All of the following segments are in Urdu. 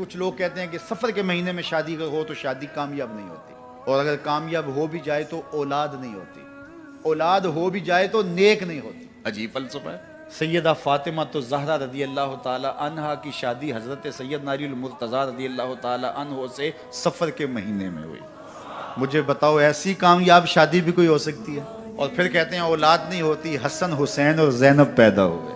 کچھ لوگ کہتے ہیں کہ سفر کے مہینے میں شادی اگر ہو تو شادی کامیاب نہیں ہوتی، اور اگر کامیاب ہو بھی جائے تو اولاد نہیں ہوتی، اولاد ہو بھی جائے تو نیک نہیں ہوتی۔ عجیب فلسفہ ہے۔ سیدہ فاطمہ تو زہرا رضی اللہ تعالی عنہا کی شادی حضرت سیدنا علی المرتضیٰ رضی اللہ تعالی عنہ سے سفر کے مہینے میں ہوئی۔ مجھے بتاؤ ایسی کامیاب شادی بھی کوئی ہو سکتی ہے؟ اور پھر کہتے ہیں اولاد نہیں ہوتی، حسن حسین اور زینب پیدا ہوئے۔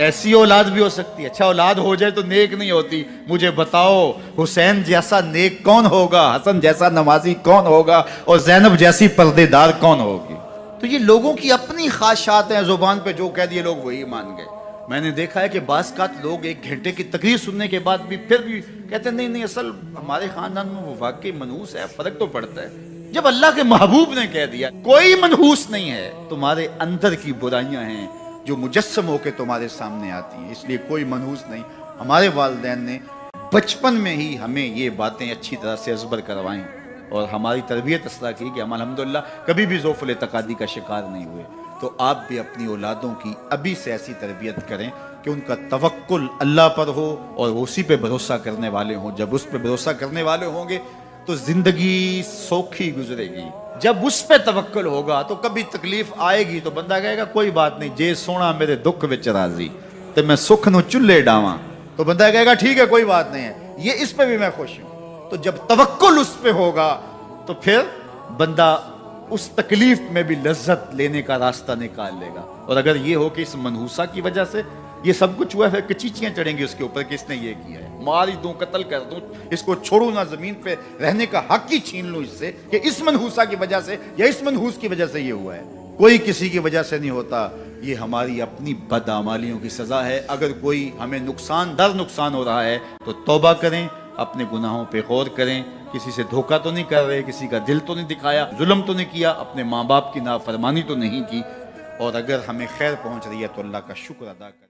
ایسی اولاد بھی ہو سکتی ہے؟ اچھا اولاد ہو جائے تو نیک نہیں ہوتی، مجھے بتاؤ حسین جیسا نیک کون ہوگا، حسن جیسا نمازی کون ہوگا، اور زینب جیسی پردے دار کون ہوگی؟ تو یہ لوگوں کی اپنی خواہشات ہیں، زبان پہ جو کہہ دیے لوگ وہی مان گئے۔ میں نے دیکھا ہے کہ بعض اوقات لوگ 1 گھنٹے کی تقریر سننے کے بعد بھی پھر بھی کہتے ہیں نہیں اصل ہمارے خاندان میں وہ واقعی منحوس ہے، فرق تو پڑتا ہے۔ جب اللہ کے محبوب نے کہہ دیا کوئی منحوس نہیں ہے، تمہارے اندر کی برائیاں ہیں جو مجسم ہو کے تمہارے سامنے آتی ہیں، اس لیے کوئی منحوس نہیں۔ ہمارے والدین نے بچپن میں ہی ہمیں یہ باتیں اچھی طرح سے ازبر کروائیں اور ہماری تربیت اس طرح کی کہ ہم الحمدللہ کبھی بھی ذوف الاعتقادی کا شکار نہیں ہوئے۔ تو آپ بھی اپنی اولادوں کی ابھی سے ایسی تربیت کریں کہ ان کا توکل اللہ پر ہو اور وہ اسی پہ بھروسہ کرنے والے ہوں۔ جب اس پہ بھروسہ کرنے والے ہوں گے تو زندگی سوکھی گزرے گی۔ جب اس پہ توکل ہوگا تو کبھی تکلیف آئے گی تو بندہ کہے گا کوئی بات نہیں، جے سونا میرے دکھ وچ راضی تے میں سکھ نو چلے ڈاواں، تو بندہ کہے گا ٹھیک ہے کوئی بات نہیں ہے، یہ اس پہ بھی میں خوش ہوں۔ تو جب توکل اس پہ ہوگا تو پھر بندہ اس تکلیف میں بھی لذت لینے کا راستہ نکال لے گا۔ اور اگر یہ ہو کہ اس منحوسہ کی وجہ سے یہ سب کچھ ہوا ہے، کچیچیاں چڑھیں گی اس کے اوپر کہ اس نے یہ کیا ہے، مار ہی دوں، قتل کر دوں، اس کو چھوڑوں نہ، زمین پہ رہنے کا حق ہی چھین لوں اس سے کہ اس منحوسہ کی وجہ سے یا اس منحوس کی وجہ سے یہ ہوا ہے۔ کوئی کسی کی وجہ سے نہیں ہوتا، یہ ہماری اپنی بدعمالیوں کی سزا ہے۔ اگر کوئی ہمیں نقصان در نقصان ہو رہا ہے تو توبہ کریں، اپنے گناہوں پہ غور کریں، کسی سے دھوکہ تو نہیں کر رہے، کسی کا دل تو نہیں دکھایا، ظلم تو نہیں کیا، اپنے ماں باپ کی نافرمانی تو نہیں کی، اور اگر ہمیں خیر پہنچ رہی ہے تو اللہ کا شکر ادا کریں۔